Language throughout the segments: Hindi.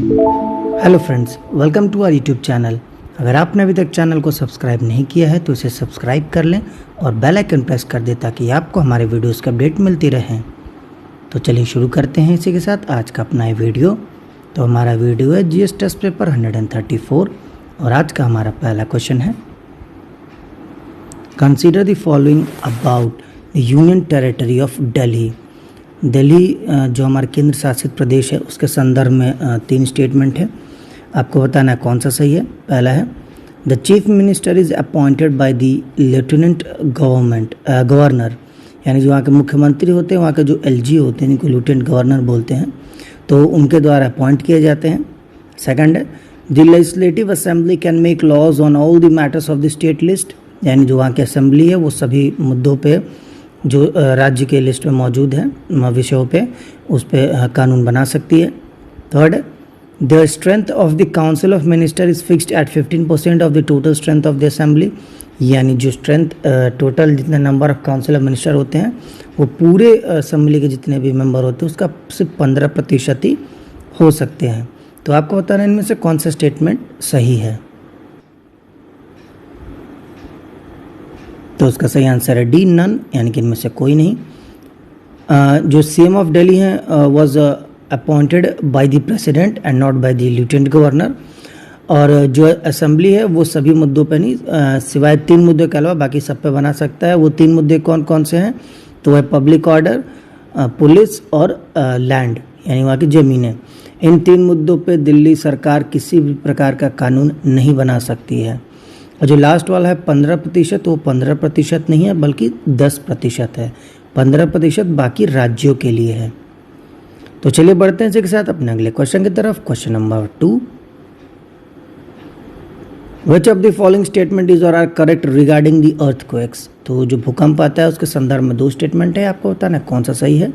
Hello friends, welcome to our YouTube channel. अगर आपने अभी तक चैनल को सब्सक्राइब नहीं किया है तो इसे सब्सक्राइब कर लें और बेल आइकन प्रेस कर दें ताकि आपको हमारे वीडियोस की अपडेट मिलती रहे। तो चलिए शुरू करते हैं इसी के साथ आज का अपना ये वीडियो। तो हमारा वीडियो है जीएस टेस्ट पेपर 134 और आज का हमारा पहला क्वेश्चन है, consider the following about the union territory of Delhi. Delhi जो हमारा केंद्र शासित प्रदेश है उसके संदर्भ में तीन स्टेटमेंट है, आपको बताना है कौन सा सही है। पहला है, the chief minister is appointed by the lieutenant governor, यानी जो वहाँ के मुख्यमंत्री होते हैं, वहाँ के जो एलजी होते हैं जिनको लेफ्टिनेंट गवर्नर बोलते हैं, तो उनके द्वारा अपॉइंट किए जाते हैं। सेकंड है, the legislative assembly can make laws on all the matters of the state list, यानी जो वहाँ की असेंबली है वो सभी मुद्दों पे जो राज्य के लिस्ट में मौजूद है विषयों पे उस पर कानून बना सकती है। Third, the strength of the council of minister is fixed at 15% of the total strength of the assembly, यानी जो स्ट्रेंथ टोटल जितने number of council of minister होते हैं वो पूरे असेंबली के जितने भी मेंबर होते हैं उसका सिर्फ 15% ही हो सकते हैं। तो आपको बताना है इनमें से कौन सा स्टेटमेंट सही है। तो उसका सही आंसर है डी, नन, यानी कि इनमें से कोई नहीं। जो सीएम ऑफ दिल्ली है was appointed by the president and not by the lieutenant governor, और जो असेंबली है वो सभी मुद्दों पे नहीं सिवाय 3 मुद्दों के अलावा बाकी सब पे बना सकता है। वो 3 मुद्दे कौन कौन से हैं, तो वह पब्लिक ऑर्डर, पुलिस और लैंड, यानी वहाँ की ज़मीनें। इन 3 मुद्दों पे दिल्ली सरकार किसी भी प्रकार का कानून नहीं बना सकती है। और जो लास्ट वाला है 15%, वो 15% नहीं है बल्कि 10% है। 15% बाकी राज्यों के लिए है। तो चलिए बढ़ते हैं इसी के साथ अपने अगले क्वेश्चन की तरफ। Question number 2, which of the following statement is or are correct regarding the earthquakes. तो जो भूकंप आता है उसके संदर्भ में 2 स्टेटमेंट है, आपको बताना है कौन सा सही है।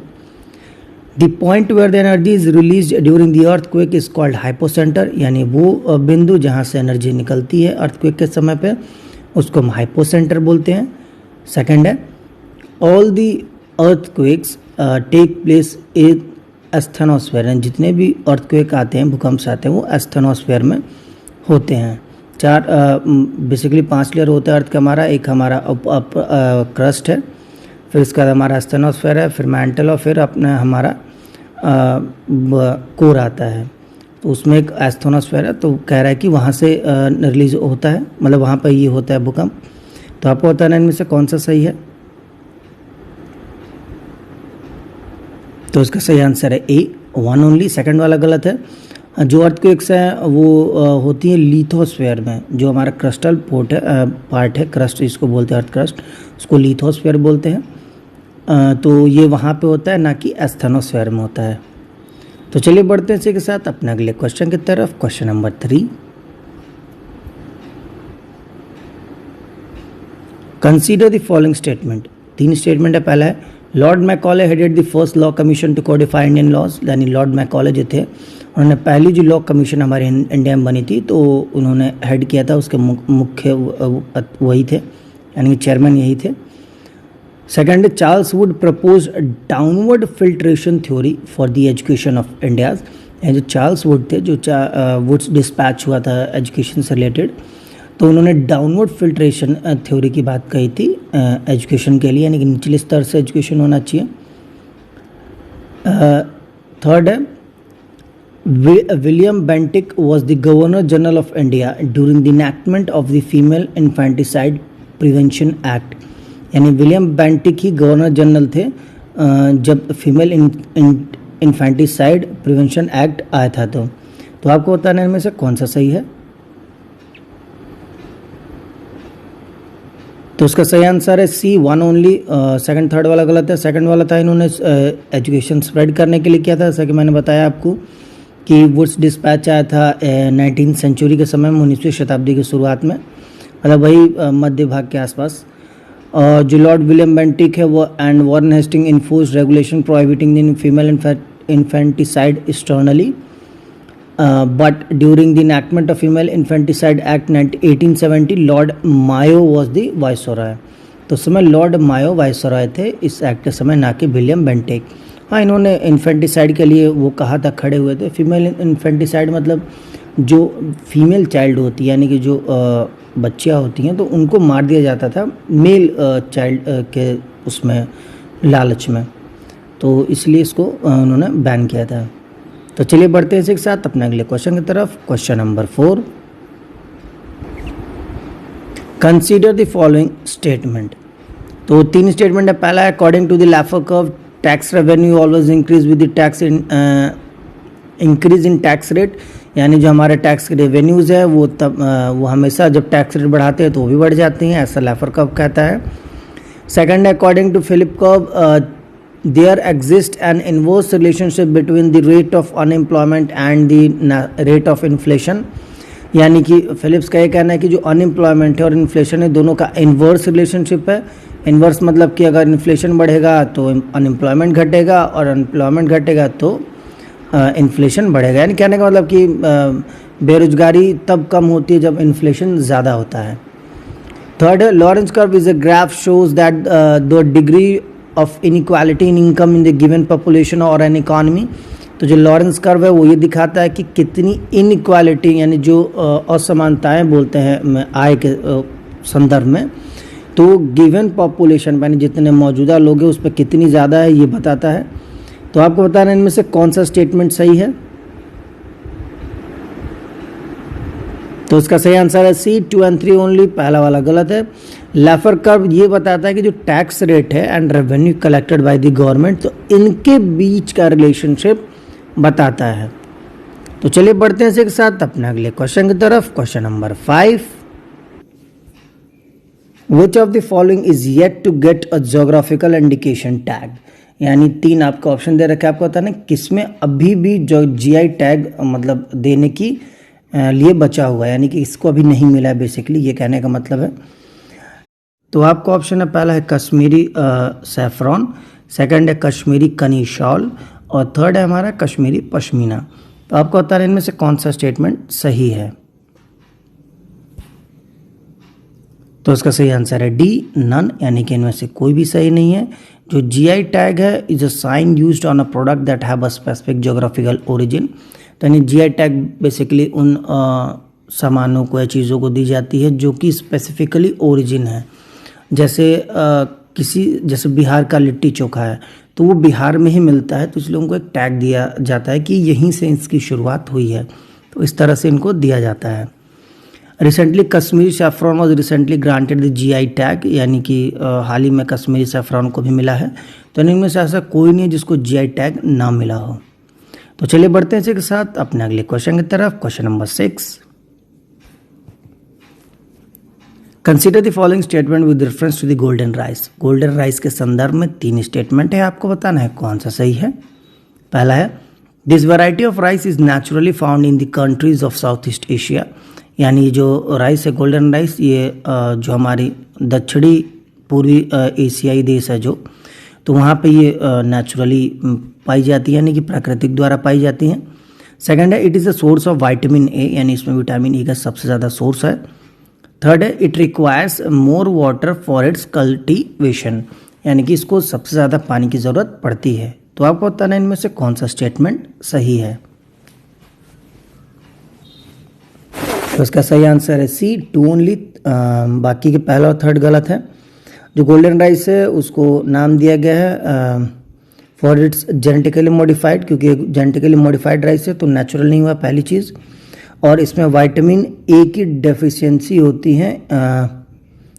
The point where the energy is release during the earthquake is called hypocentre, यानी वो बिंदु जहाँ से एनर्जी निकलती है अर्थक्वेक के समय पे उसको हम हाइपोसेंटर बोलते हैं। सेकंड है, all the earthquakes take place in asthenosphere, जितने भी अर्थक्वेक आते हैं, भूकंप आते हैं, वो एस्थेनोस्फेयर में होते हैं। 4 बेसिकली 5 लेयर होता है अर्थ का हमारा। एक हमारा क्रस्ट है, फिर इसके बाद हमारा एस्थेनोस्फेयर है, फिर मैंटल और फिर अपना हमारा कोर आता है। तो उसमें एक एस्थेनोस्फेयर है, तो कह रहा है कि वहाँ से रिलीज होता है, मतलब वहाँ पर ये होता है भूकंप। तो आपको बताना है इनमें से कौन सा सही है। तो इसका सही आंसर है ए, 1 ओनली। सेकंड वाला गलत है। जो अर्थक्वेक्स हैं वो होती है लिथोस्फेयर में, जो हमारा क्रस्टल पार्ट है, क्रस्ट इसको बोलते हैं, अर्थ क्रस्ट, उसको लिथोस्फेयर बोलते हैं। तो ये वहाँ पे होता है, ना कि एस्थेनोस्फेयर में होता है। तो चलिए बढ़ते हैं इसी के साथ अपने अगले क्वेश्चन की तरफ। Question number 3, consider the following statement. 3 statement है। पहला है, Lord Macaulay headed the first law commission to codify Indian laws, यानी लॉर्ड मैकॉले जो थे उन्होंने पहली जो लॉ कमीशन हमारे इंडिया में बनी थी तो उन्होंने हेड किया था, उसके मुख्य वही थे, यानी चेयरमैन यही थे। Second, Charles Wood propose downward filtration theory for the education of India's, जो चार्ल्स वुड थे, जो वुड्स डिस्पैच हुआ था एजुकेशन से रिलेटेड, तो उन्होंने डाउनवर्ड फिल्ट्रेशन थ्योरी की बात कही थी एजुकेशन के लिए, यानी कि निचले स्तर से एजुकेशन होना चाहिए। थर्ड है, William Bentinck was the governor general of India during the enactment of the female infanticide prevention act, यानी विलियम बेंटिक ही गवर्नर जनरल थे जब फीमेल इन्फेंटिसाइड प्रिवेंशन एक्ट आया था। तो आपको बताना है इनमें से कौन सा सही है। तो उसका सही आंसर है सी, 1 ओनली। सेकंड थर्ड वाला गलत है। सेकंड वाला था इन्होंने एजुकेशन स्प्रेड करने के लिए किया था, जैसा कि मैंने बताया आपको कि वुड्स डिस्पैच आया था 19वीं सेंचुरी के समय में, 19वीं शताब्दी की शुरुआत में, मतलब वही मध्य भाग के आसपास। और जो लॉर्ड विलियम बेंटिक है वो and Warren Hasting enforce regulation prohibiting the female infanticide externally, but during the enactment of female infanticide act 1870 Lord Mayo was the viceroy. तो उस समय लॉर्ड मायो वाइसरॉय थे इस एक्ट के समय, ना कि विलियम बेंटिक। हाँ, इन्होंने इन्फेंटिसाइड के लिए वो कहा था, खड़े हुए थे। फीमेल इन्फेंटिसाइड मतलब जो फीमेल चाइल्ड होती है, यानी कि जो बच्चियाँ होती हैं, तो उनको मार दिया जाता था मेल चाइल्ड के उसमें लालच में, तो इसलिए इसको उन्होंने बैन किया था। तो चलिए बढ़ते हैं इसी के साथ अपने अगले क्वेश्चन की तरफ। Question number 4, consider the following statement. तो 3 स्टेटमेंट है। पहला है according to the Laffer curve tax revenue always increase with the tax increase in tax rate, यानी जो हमारे टैक्स रेवेन्यूज़ है वो हमेशा जब टैक्स रेट बढ़ाते हैं तो वो भी बढ़ जाती हैं, ऐसा लैफर कर्व कहता है। सेकंड है according to Philip curve there exist an inverse relationship between the rate of unemployment and the rate of inflation, यानी कि फिलिप्स का ये कहना है कि जो अनएम्प्लॉयमेंट है और इन्फ्लेशन है दोनों का इन्वर्स रिलेशनशिप है। इन्वर्स मतलब कि अगर इन्फ्लेशन बढ़ेगा तो अनएम्प्लॉयमेंट घटेगा और अनएम्प्लॉयमेंट घटेगा तो इन्फ्लेशन बढ़ेगा, यानी कहने का मतलब कि बेरोजगारी तब कम होती है जब इन्फ्लेशन ज़्यादा होता है। Third, Lawrence curve is a graph shows that the degree of inequality in income in the given population और एन इकॉनमी। तो जो लॉरेंस कर्व है वो ये दिखाता है कि कितनी इनइक्वालिटी, यानी जो असमानताएं बोलते हैं आय के संदर्भ में, तो गिवन पॉपुलेशन यानी जितने मौजूदा लोग हैं उस पर कितनी ज़्यादा है ये बताता है। तो आपको बताना है इनमें से कौन सा स्टेटमेंट सही है। तो इसका सही आंसर है सी, 2 और 3 ओनली, पहला वाला गलत है। लैफर कर्व ये बताता है कि जो टैक्स रेट है and revenue collected by the government, तो इनके बीच का रिलेशनशिप बताता है। तो चलिए बढ़ते हैं इसके साथ अपने अगले क्वेश्चन की तरफ। Question number 5, which of the following is yet to get a geographical indication tag, यानी 3 आपका ऑप्शन दे रखा है, आपको बताना किसमें अभी भी जो जीआई टैग मतलब देने की लिए बचा हुआ है, यानी कि इसको अभी नहीं मिला है, बेसिकली ये कहने का मतलब है। तो आपका ऑप्शन है, पहला है कश्मीरी सैफरॉन, सेकंड है कश्मीरी कनी शॉल और थर्ड है हमारा कश्मीरी पश्मीना। तो आपको बताना इनमें से कौन सा स्टेटमेंट सही है। तो इसका सही आंसर है डी, नन, यानी कि इनमें से कोई भी सही नहीं है। जो जीआई टैग है is a sign used on a product that have a specific geographical origin. तो यानी जीआई टैग बेसिकली उन सामानों को या चीज़ों को दी जाती है जो कि स्पेसिफिकली ओरिजिन है। जैसे बिहार का लिट्टी चोखा है तो वो बिहार में ही मिलता है, तो इसलिए उनको एक टैग दिया जाता है कि यहीं से इसकी शुरुआत हुई है, तो इस तरह से इनको दिया जाता है। Recently Kashmiri saffron was recently granted the GI tag, यानी कि हाल ही में कश्मीरी सैफरॉन को भी मिला है। तो इनमें से ऐसा कोई नहीं है जिसको जीआई टैग ना मिला हो। तो चलिए बढ़ते हैं इसी के साथ अपने अगले क्वेश्चन की तरफ। Question number 6, consider the following statement with reference to the golden rice. Golden rice के संदर्भ में 3 स्टेटमेंट है, आपको बताना है कौन सा सही है। पहला है, this variety of rice is naturally found in the countries of south east Asia, यानी जो राइस है गोल्डन राइस ये जो हमारी दक्षिणी पूर्वी एशियाई देश है जो, तो वहाँ पे ये नेचुरली पाई जाती है, यानी कि प्राकृतिक द्वारा पाई जाती हैं। सेकंड है, it is a source of vitamin A, यानी इसमें विटामिन ए का सबसे ज़्यादा सोर्स है। थर्ड है, it requires more water for its cultivation, यानी कि इसको सबसे ज़्यादा पानी की ज़रूरत पड़ती है। तो आपको बताना है इनमें से कौन सा स्टेटमेंट सही है। तो इसका सही आंसर है सी, 2 ओनली, बाकी के पहला और थर्ड गलत है। जो गोल्डन राइस है उसको नाम दिया गया है फॉर इट्स जेनेटिकली मॉडिफाइड, क्योंकि जेनेटिकली मॉडिफाइड राइस है तो नेचुरल नहीं हुआ पहली चीज़, और इसमें विटामिन ए की डेफिशिएंसी होती है,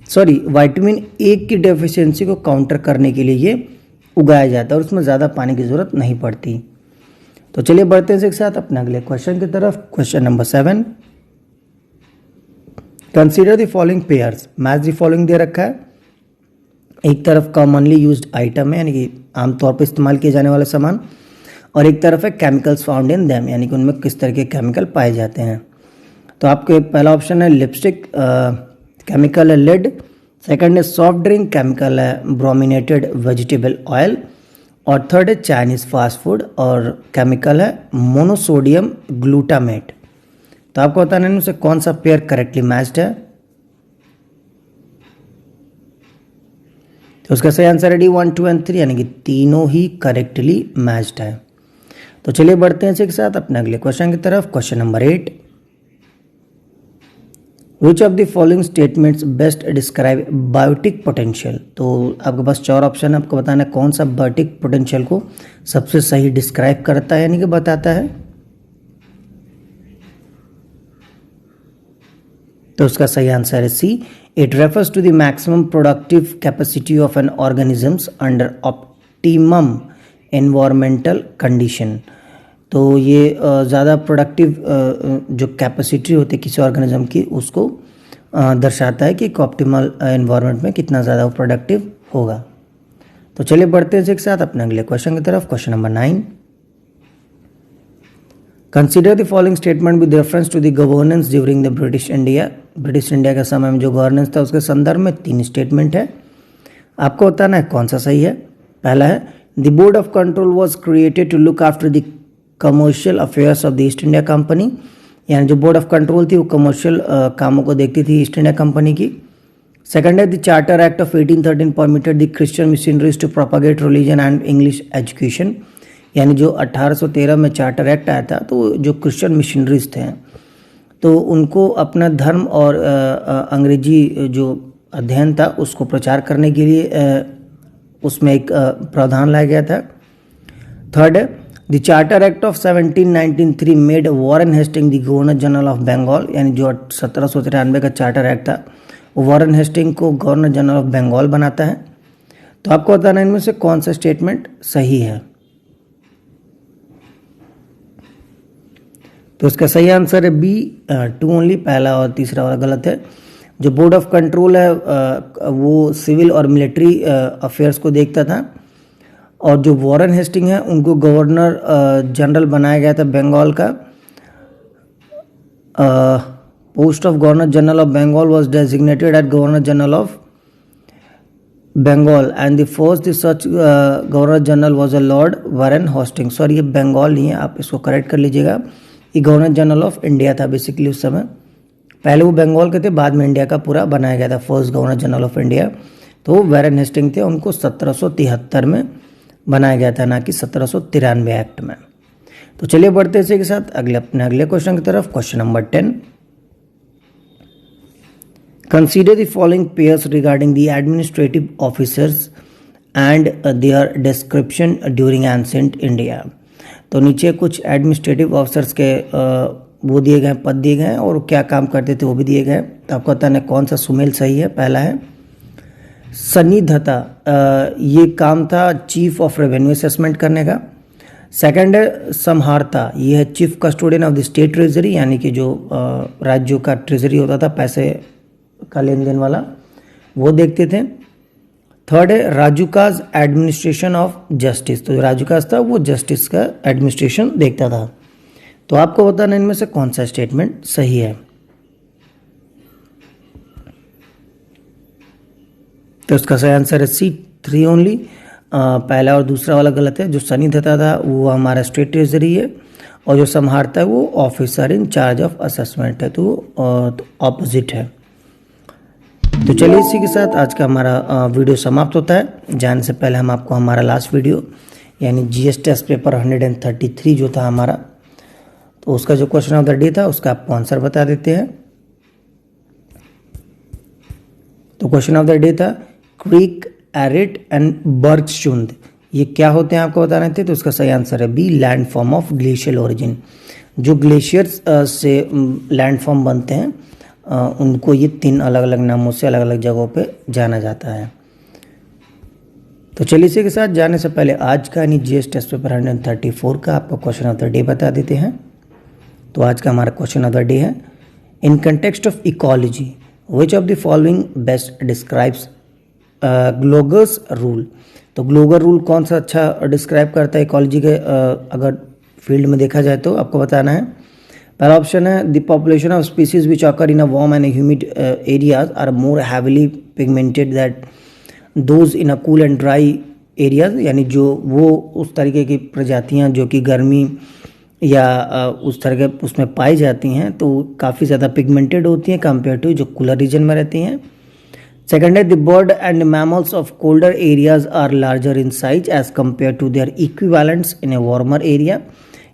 विटामिन ए की डेफिशिएंसी को काउंटर करने के लिए ये उगाया जाता है और उसमें ज़्यादा पानी की ज़रूरत नहीं पड़ती। तो चलिए बढ़ते हैं इसके साथ अपने अगले क्वेश्चन की तरफ। Question number 7, consider the following pairs, match the following दे रखा है। एक तरफ कॉमनली यूज्ड आइटम है, यानी कि आमतौर पर इस्तेमाल किए जाने वाले सामान, और एक तरफ है केमिकल्स फाउंड इन देम, यानी कि उनमें किस तरह के केमिकल पाए जाते हैं। तो आपके पहला ऑप्शन है लिपस्टिक, केमिकल है लेड। सेकंड है सॉफ्ट ड्रिंक, केमिकल है ब्रोमिनेटेड वेजिटेबल ऑयल, और थर्ड है चाइनीज़ फास्ट फूड और केमिकल है मोनोसोडियम ग्लूटामेट। तो आपको बताना है इनमें से कौन सा पेयर करेक्टली मैच्ड है। तो उसका सही आंसर है डी 1, 2 एंड 3, यानी कि तीनों ही करेक्टली मैच्ड है। तो चलिए बढ़ते हैं इसी के साथ अपने अगले क्वेश्चन की तरफ। Question number 8, which of the following statements best describe biotic potential. तो आपके पास 4 ऑप्शन है, आपको बताना है कौन सा बायोटिक पोटेंशियल को सबसे सही डिस्क्राइब करता है, यानी कि बताता है। तो उसका सही आंसर है C, it refers to the maximum productive capacity of an organisms under optimum environmental condition. तो ये ज़्यादा प्रोडक्टिव जो कैपेसिटी होती है किसी ऑर्गेनिज्म की, उसको दर्शाता है कि एक ऑप्टिमल एनवायरनमेंट में कितना ज़्यादा वो प्रोडक्टिव होगा। तो चलिए बढ़ते हैं एक साथ अपने अगले क्वेश्चन की तरफ। Question number 9, consider the following statement with reference to the governance during the British India. British India के समय में जो गवर्नेंस था उसके संदर्भ में 3 स्टेटमेंट है, आपको बताना है कौन सा सही है। पहला है, the board of control was created to look after the commercial affairs of the East India company, यानी जो बोर्ड ऑफ कंट्रोल थी वो कमर्शियल कामों को देखती थी ईस्ट इंडिया कंपनी की। सेकंड है, the charter act of 1813 permitted the Christian missionaries to propagate religion and English education, यानी जो 1813 में चार्टर एक्ट आया था तो जो क्रिश्चियन मिशनरीज थे तो उनको अपना धर्म और अंग्रेजी जो अध्ययन था उसको प्रचार करने के लिए उसमें एक प्रावधान लाया गया था। थर्ड है, the charter act of 1793 made Warren Hasting the governor general of Bengal, यानी जो 1793 का चार्टर एक्ट था वो वॉरेन हेस्टिंग को गवर्नर जनरल ऑफ बंगाल बनाता है। तो आपको बताना इनमें से कौन सा स्टेटमेंट सही है। तो इसका सही आंसर है बी 2 ओनली, पहला और तीसरा वाला गलत है। जो बोर्ड ऑफ कंट्रोल है वो सिविल और मिलिट्री अफेयर्स को देखता था, और जो वॉरेन हेस्टिंग है उनको गवर्नर जनरल बनाया गया था बंगाल का। Post of governor general of Bengal was designated at governor general of Bengal and the first such governor general was a Lord Warren Hasting. Sorry, ये बंगाल नहीं है, आप इसको करेक्ट कर लीजिएगा। ये गवर्नर जनरल ऑफ इंडिया था बेसिकली उस समय, पहले वो बंगाल के थे, बाद में इंडिया का पूरा बनाया गया था first governor general of India. तो वॉरेन हेस्टिंग थे, उनको 1773 में बनाया गया था, ना कि 1793 एक्ट में। तो चलिए बढ़ते हैं इसी के साथ अगले क्वेश्चन की तरफ। Question number 10, consider the following pairs regarding the administrative officers and there description during ancient India. तो नीचे कुछ एडमिनिस्ट्रेटिव ऑफिसर्स के वो दिए गए, पद दिए गए और क्या काम करते थे वो भी दिए गए। तो आपको बताना है कौन सा सुमेल सही है। पहला है सन्निधता, ये काम था चीफ ऑफ रेवेन्यू असेसमेंट करने का। सेकंड है समहारता, ये है chief custodian of the state treasury, यानी कि जो राज्यों का ट्रेजरी होता था पैसे का लेन देन वाला, वो देखते थे। थर्ड है राजुकाज एडमिनिस्ट्रेशन ऑफ जस्टिस, तो जो राजुकाज था वो जस्टिस का एडमिनिस्ट्रेशन देखता था। तो आपको बताना इनमें से कौन सा स्टेटमेंट सही है। तो उसका सही आंसर है सी 3 ओनली, पहला और दूसरा वाला गलत है। जो सन्निधता था वो हमारा स्टेट ट्रेजरी है, और जो संभारता है वो officer in charge of assessment है, तो ऑपोजिट है। तो चलिए इसी के साथ आज का हमारा वीडियो समाप्त होता है। जाने से पहले हम आपको हमारा लास्ट वीडियो यानी जीएस टेस्ट पेपर 133 जो था हमारा, तो उसका जो क्वेश्चन ऑफ द डे था उसका आपको आंसर बता देते हैं। तो क्वेश्चन ऑफ द डे था क्रीक, एरिट एंड बर्गशुंद, ये क्या होते हैं आपको बताने थे। तो उसका सही आंसर है B, land form of glacial origin. जो ग्लेशियर्स से लैंड फॉर्म बनते हैं उनको ये 3 अलग अलग नामों से अलग अलग जगहों पे जाना जाता है। तो चलिए इसी के साथ जाने से पहले आज का यानी जीएस टेस्ट पेपर 134 का आपको क्वेश्चन ऑफ द डे बता देते हैं। तो आज का हमारा क्वेश्चन ऑफ द डे है, in context of ecology which of the following best describes Gloger's rule. तो ग्लोगर रूल कौन सा अच्छा डिस्क्राइब करता है इकोलॉजी के अगर फील्ड में देखा जाए तो आपको बताना है। पहला ऑप्शन है the population of species which occur in a warm and humid areas are more heavily pigmented that those in a cool and dry areas, यानी जो वो उस तरीके की प्रजातियां जो कि गर्मी या उस तरह के उसमें पाई जाती हैं तो काफ़ी ज़्यादा पिगमेंटेड होती हैं कंपेयर टू जो कूलर रीजन में रहती हैं। सेकंड है the bird and mammals of colder areas are larger in size as compare to their equivalents in a warmer area.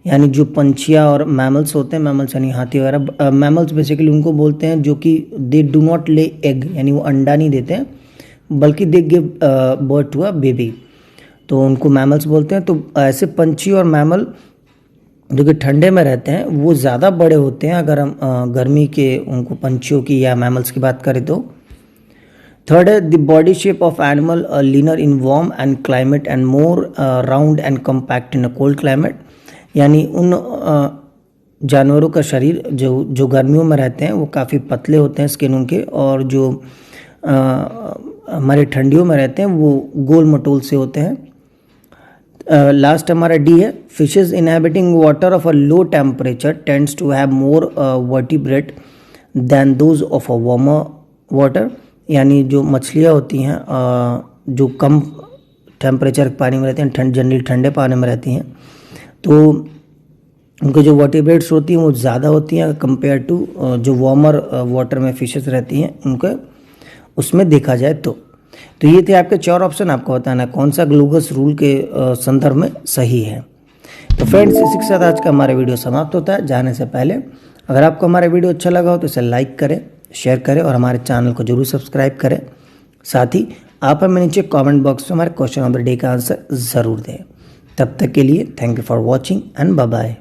यानी जो पंछियाँ और मैमल्स होते हैं, मैमल्स यानी हाथी वगैरह, मैमल्स बेसिकली उनको बोलते हैं जो कि they do not lay egg, यानी वो अंडा नहीं देते हैं बल्कि they give birth to a baby, तो उनको मैमल्स बोलते हैं। तो ऐसे पंछी और मैमल जो कि ठंडे में रहते हैं वो ज़्यादा बड़े होते हैं अगर हम गर्मी के उनको पंछियों की या मैमल्स की बात करें तो। थर्ड है the body shape of animal linear in warm and climate and more round and compact in a cold climate. यानी उन जानवरों का शरीर जो गर्मियों में रहते हैं वो काफ़ी पतले होते हैं स्किन उनके, और जो हमारे ठंडियों में रहते हैं वो गोल मटोल से होते हैं। लास्ट हमारा डी है fishes inhabiting water of a low temperature tends to have more vertebrate than those of a warmer water. यानी जो मछलियाँ होती हैं जो कम टेम्परेचर पानी में रहती हैं, जनरली ठंडे पानी में रहती हैं, तो उनके जो वर्टिब्रेट्स होती हैं वो ज़्यादा होती हैं कंपेयर टू जो वार्मर वाटर में फिशेस रहती हैं उनके उसमें देखा जाए तो। ये थे आपके 4 ऑप्शन, आपको बताना कौन सा ग्लूकोस रूल के संदर्भ में सही है। तो फ्रेंड्स, इसी के साथ आज का हमारा वीडियो समाप्त होता है। जाने से पहले अगर आपको हमारा वीडियो अच्छा लगा हो तो इसे लाइक करें, शेयर करें और हमारे चैनल को जरूर सब्सक्राइब करें। साथ ही आप हमें नीचे कमेंट बॉक्स में हमारे क्वेश्चन ऑफ द डे का आंसर ज़रूर दें। तब तक के लिए thank you for watching and bye bye.